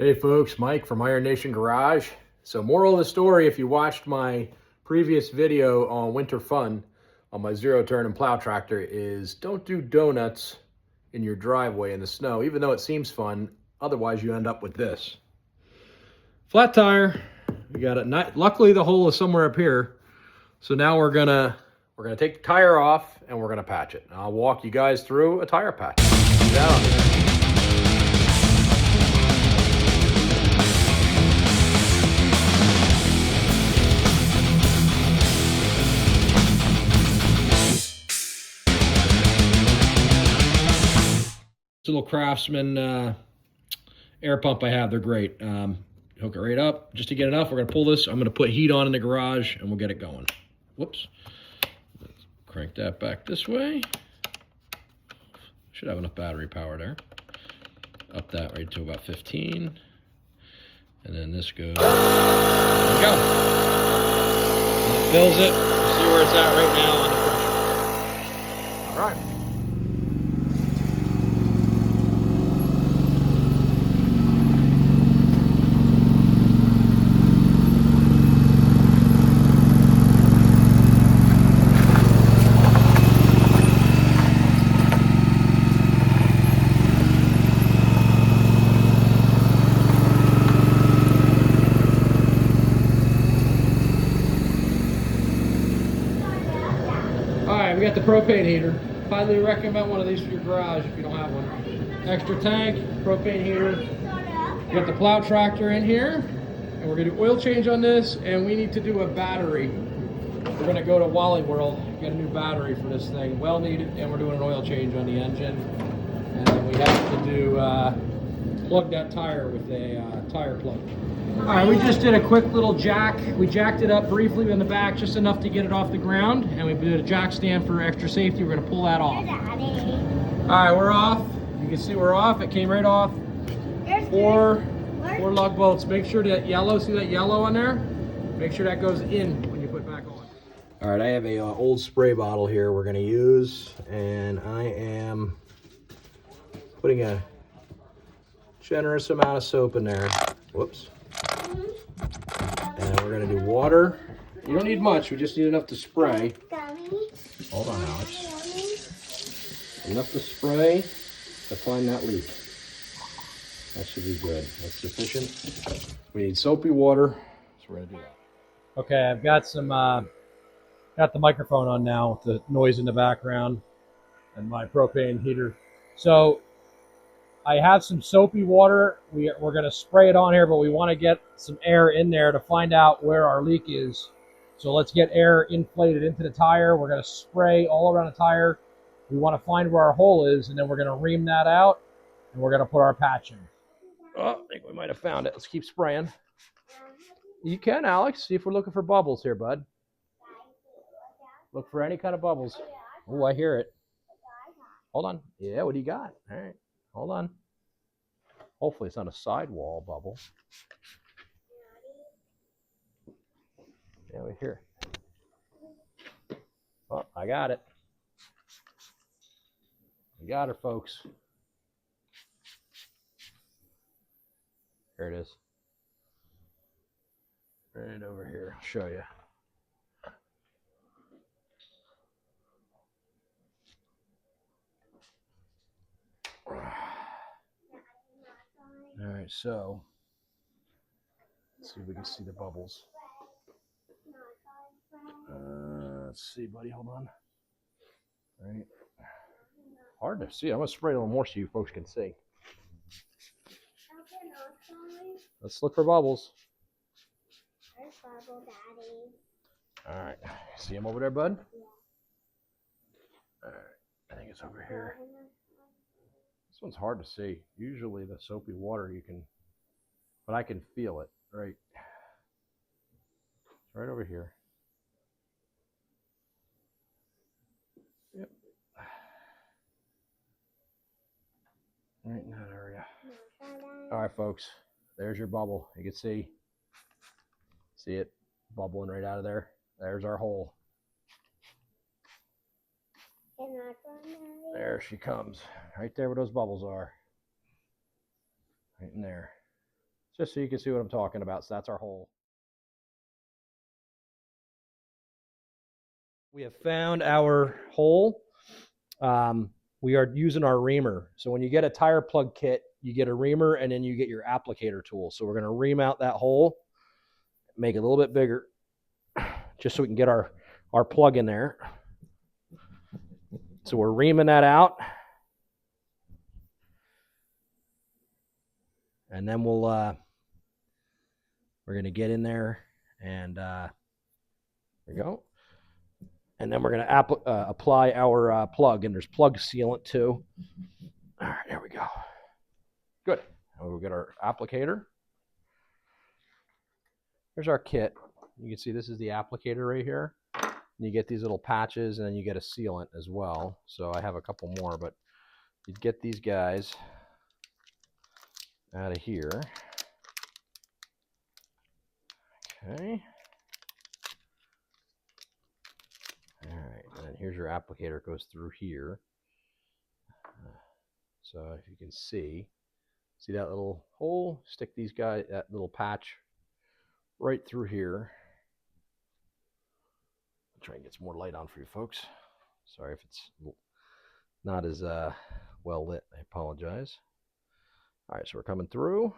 Hey folks, Mike from Iron Nation Garage. So moral of the story, if you watched my previous video on winter fun on my zero turn and plow tractor, is don't do donuts in your driveway in the snow, even though it seems fun. Otherwise you end up with this. Flat tire. We got it. Luckily the hole is somewhere up here. So now we're gonna take the tire off and we're gonna patch it. I'll walk you guys through a tire patch. Get out on there. Little Craftsman air pump I have, they're great. Hook it right up. Just to get it up, we're gonna pull this. I'm gonna put heat on in the garage and we'll get it going. Whoops. Let's crank that back this way. Should have enough battery power there. Up that right to about 15. And then this goes, there we go. And it fills it. See where it's at right now on the pressure. All right. Alright, we got the propane heater. Highly recommend one of these for your garage if you don't have one. Extra tank, propane heater. We got the plow tractor in here. And we're going to do oil change on this. And we need to do a battery. We're going to go to Wally World, get a new battery for this thing. Well needed. And we're doing an oil change on the engine. And then we have to do, plug that tire with a tire plug. All right, we just did a quick little jack. We jacked it up briefly in the back, just enough to get it off the ground. And we did a jack stand for extra safety. We're gonna pull that off. All right, we're off. You can see we're off. It came right off. Four lug bolts. Make sure that yellow, see that yellow on there? Make sure that goes in when you put it back on. All right, I have a old spray bottle here we're gonna use. And I am putting a generous amount of soap in there. Whoops. And we're gonna do water. You don't need much, we just need enough to spray. Hold on, Alex. Enough to spray to find that leak. That should be good. That's sufficient. We need soapy water, so we're gonna do that. Okay, I've got some, got the microphone on now with the noise in the background and my propane heater. So I have some soapy water. We're going to spray it on here, but we want to get some air in there to find out where our leak is. So let's get air inflated into the tire. We're going to spray all around the tire. We want to find where our hole is, and then we're going to ream that out, and we're going to put our patch in. Oh, I think we might have found it. Let's keep spraying. You can, Alex. See if we're looking for bubbles here, bud. Look for any kind of bubbles. Oh, I hear it. Hold on. Yeah, what do you got? All right. Hold on. Hopefully it's not a sidewall bubble. Yeah, we hear it. Oh, I got it. We got her, folks. Here it is. Right over here. I'll show you. All right, so let's see if we can see the bubbles. Let's see, buddy. Hold on. All right. Hard to see. I'm gonna spray a little more so you folks can see. Let's look for bubbles. There's bubble, Daddy. All right. See him over there, bud? All right. I think it's over here. This one's hard to see. Usually the soapy water you can, but I can feel it. Right. It's right over here. Yep. Right in that area. All right, folks. There's your bubble. You can see it bubbling right out of there. There's our hole. There she comes. Right there where those bubbles are. Right in there. just so you can see what I'm talking about. So that's our hole. We have found our hole. We are using our reamer. So when you get a tire plug kit, you get a reamer and then you get your applicator tool. So we're going to ream out that hole, make it a little bit bigger, just so we can get our plug in there. So we're reaming that out. And then we're going to get in there and there we go. And then we're going to apply our plug, and there's plug sealant too. All right, there we go. Good. And we'll get our applicator. Here's our kit. You can see this is the applicator right here. And you get these little patches, and then you get a sealant as well. So I have a couple more, but you get these guys out of here. Okay. All right, and then here's your applicator. It goes through here. So if you can see that little hole? Stick these guys, that little patch right through here. I'll try and get some more light on for you folks. Sorry if it's not as well lit. I apologize. All right, so we're coming through.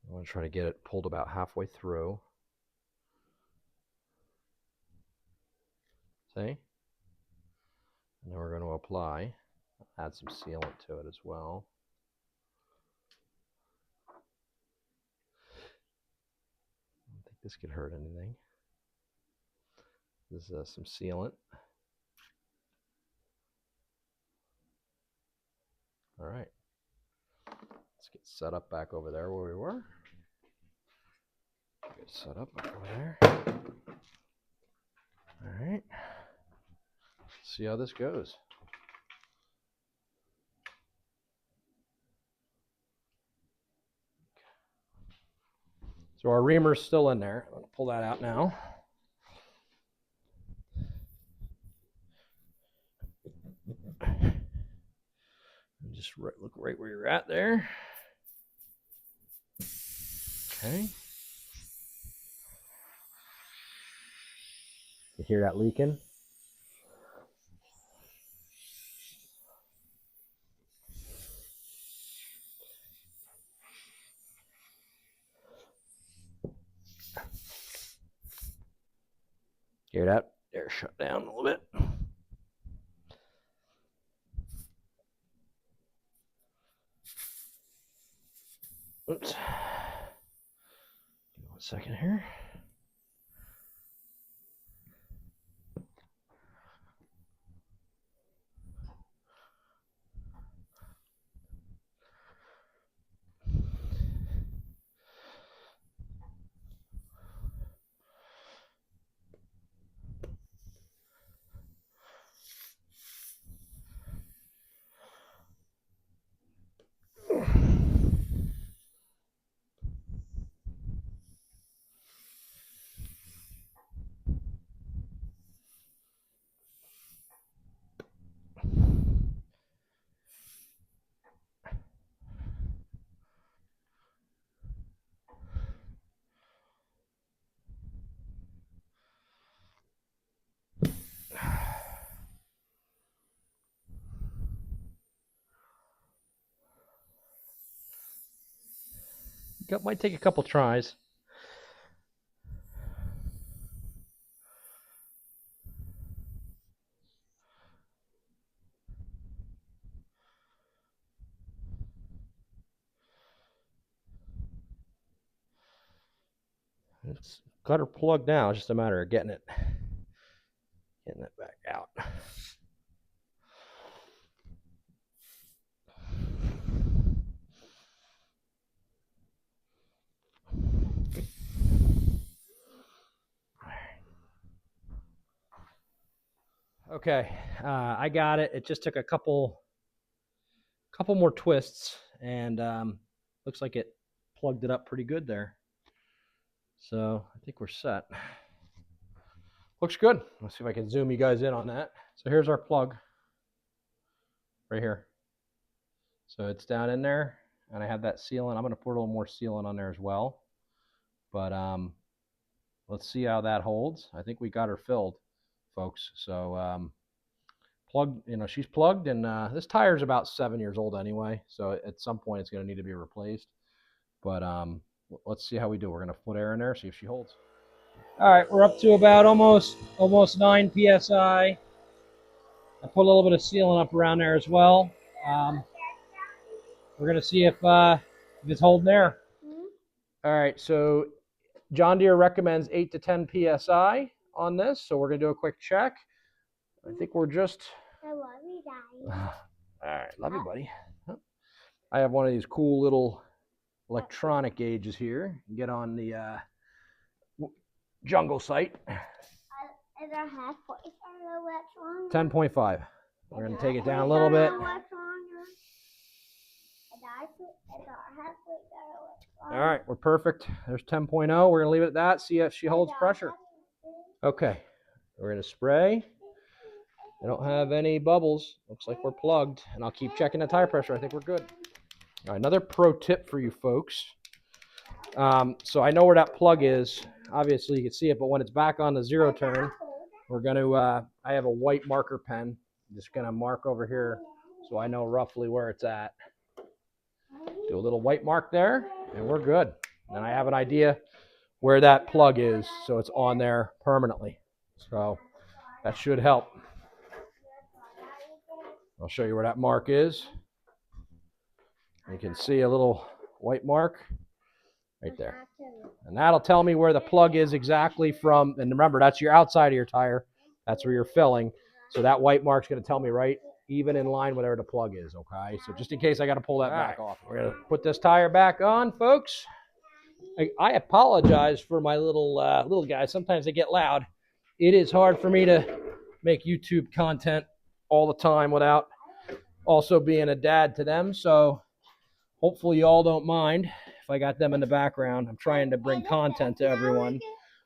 I want to try to get it pulled about halfway through. See? And then we're going to apply, add some sealant to it as well. I don't think this could hurt anything. This is some sealant. All right. Let's get set up back over there where we were. Get set up back over there. All right. See how this goes. So our reamer's still in there. I'm going to pull that out now. Just look right where you're at there. Okay. You hear that leaking? Hear that? Air shut down a little bit. Oops. Give me 1 second here. It might take a couple tries. It's got her plugged now. It's just a matter of getting it back out. Okay, I got it. It just took a couple more twists, and looks like it plugged it up pretty good there. So I think we're set. Looks good. Let's see if I can zoom you guys in on that. So here's our plug right here. So it's down in there, and I have that sealant. I'm going to put a little more sealant on there as well. But let's see how that holds. I think we got her filled, folks. So plug, she's plugged, and this tire's about 7 years old anyway. So at some point it's going to need to be replaced. But let's see how we do. We're going to put air in there, see if she holds. All right, we're up to about almost 9 psi. I put a little bit of sealant up around there as well. We're going to see if it's holding there. All right, so John Deere recommends 8 to 10 psi on this, so we're going to do a quick check. I think we're just... I love you, Daddy. All right, love you, buddy. I have one of these cool little electronic gauges here. Get on the jungle site. Is our halfway? 10.5. We're going to take it down a little bit. All right, we're perfect. There's 10.0. We're going to leave it at that, see if she holds pressure. Okay, we're going to spray. I don't have any bubbles. Looks like we're plugged. And I'll keep checking the tire pressure. I think we're good. All right, another pro tip for you folks. So I know where that plug is. Obviously, you can see it, but when it's back on the zero turn, we're going to, I have a white marker pen. I'm just going to mark over here so I know roughly where it's at. Do a little white mark there, and we're good. And I have an idea where that plug is, so it's on there permanently. So that should help. I'll show you where that mark is. You can see a little white mark right there. And that'll tell me where the plug is exactly from. And remember, that's your outside of your tire. That's where you're filling. So that white mark's going to tell me right even in line with where the plug is, okay? So just in case I got to pull that back off. We're going to put this tire back on, folks. I apologize for my little guys. Sometimes they get loud. It is hard for me to make YouTube content all the time without also being a dad to them. So hopefully you all don't mind if I got them in the background. I'm trying to bring content to everyone.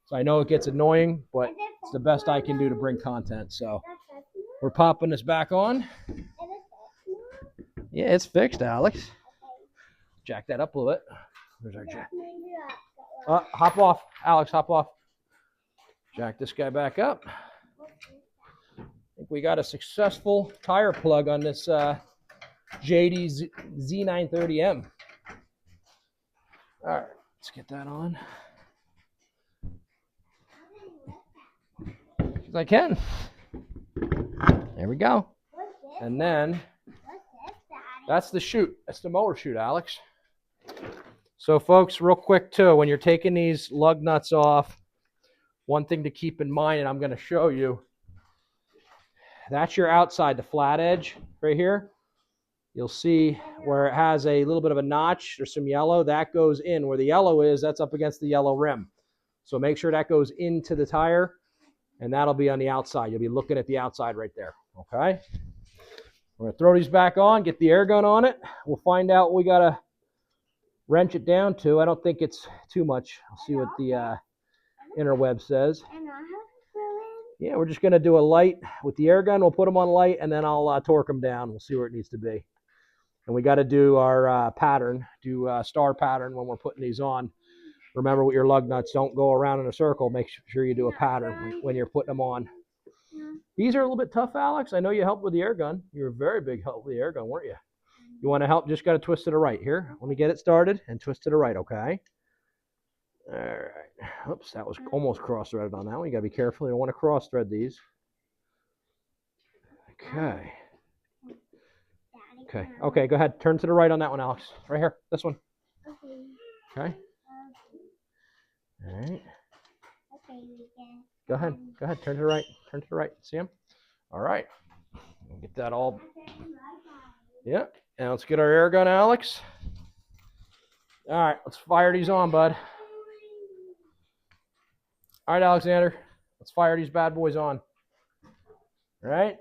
So I know it gets annoying, but it's the best I can do to bring content. So we're popping this back on. Yeah, it's fixed, Alex. Jack that up a little bit. There's our jack. Hop off, Alex, hop off. Jack this guy back up. I think we got a successful tire plug on this JD Z930M. All right, let's get that on. As I can. There we go. And then that's the chute. That's the mower chute, Alex. So folks, real quick too, when you're taking these lug nuts off, one thing to keep in mind, and I'm going to show you, that's your outside, the flat edge right here. You'll see where it has a little bit of a notch. There's some yellow. That goes in. Where the yellow is, that's up against the yellow rim. So make sure that goes into the tire, and that'll be on the outside. You'll be looking at the outside right there, okay? We're going to throw these back on, get the air gun on it. We'll find out what we got to wrench it down to. I don't think it's too much. I'll see what the interweb says. Yeah, we're just going to do a light with the air gun. We'll put them on light, and then I'll torque them down. We'll see where it needs to be. And we got to do our pattern, star pattern when we're putting these on. Remember with your lug nuts, don't go around in a circle. Make sure you do a pattern when you're putting them on. These are a little bit tough, Alex. I know you helped with the air gun. You were a very big help with the air gun, weren't you? You want to help? Just got to twist to the right. Here, let me get it started and twist to the right, okay? All right. Oops, that was almost cross-threaded on that one. You got to be careful. You don't want to cross-thread these. Okay. Okay, go ahead. Turn to the right on that one, Alex. Right here. This one. Okay. All right. Go ahead. Turn to the right. Turn to the right. See him? All right. Get that all. Yeah. And let's get our air gun, Alex. All right. Let's fire these on, bud. All right, Alexander. Let's fire these bad boys on. All right.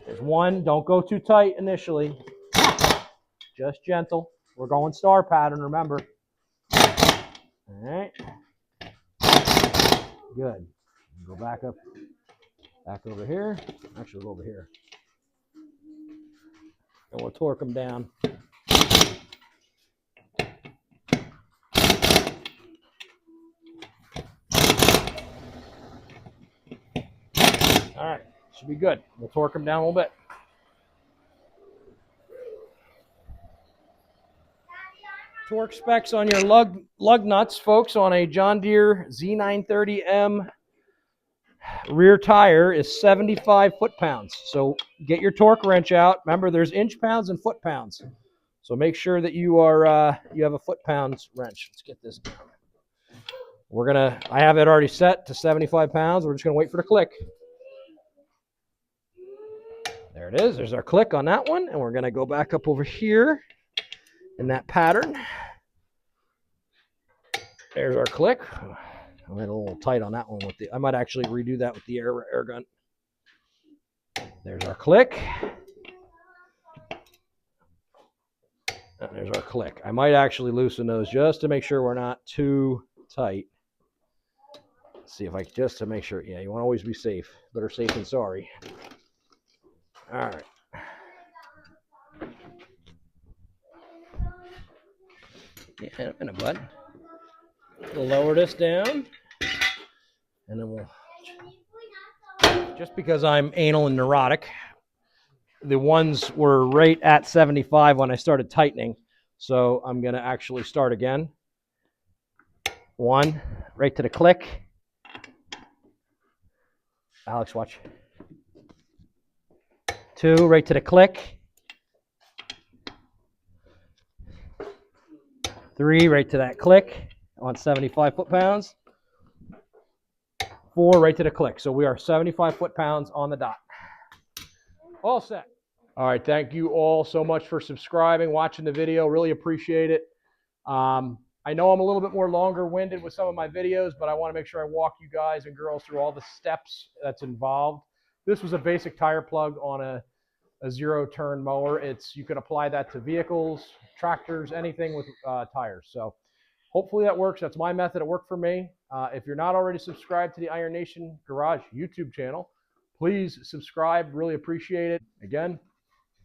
There's one. Don't go too tight initially. Just gentle. We're going star pattern, remember. All right. Good. Go back up, back over here. Actually, go over here. And we'll torque them down. All right, should be good. We'll torque them down a little bit. Torque specs on your lug nuts, folks, on a John Deere Z930M rear tire is 75 foot-pounds. So get your torque wrench out. Remember, there's inch pounds and foot-pounds. So make sure that you are you have a foot-pounds wrench. Let's get this down. I have it already set to 75 pounds. We're just gonna wait for the click. There it is. There's our click on that one, and we're gonna go back up over here in that pattern. There's our click. I went a little tight on that one with I might actually redo that with the air gun. There's our click. And there's our click. I might actually loosen those just to make sure we're not too tight. Let's see if just to make sure. Yeah, you want to always be safe. Better safe than sorry. All right. Yeah, in a minute, bud. We'll lower this down. And then we'll, just because I'm anal and neurotic, the ones were right at 75 when I started tightening. So I'm going to actually start again. 1, right to the click. Alex, watch. 2, right to the click. 3, right to that click on 75 foot-pounds. 4, right to the click. So we are 75 foot-pounds on the dot. All set. All right, thank you all so much for subscribing, watching the video. Really appreciate it. I know I'm a little bit more longer-winded with some of my videos, but I want to make sure I walk you guys and girls through all the steps that's involved. This was a basic tire plug on a zero-turn mower. You can apply that to vehicles, tractors, anything with tires. So hopefully that works. That's my method. It worked for me. If you're not already subscribed to the Iron Nation Garage YouTube channel, please subscribe. Really appreciate it. Again,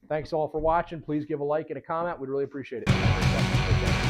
thanks all for watching. Please give a like and a comment. We'd really appreciate it.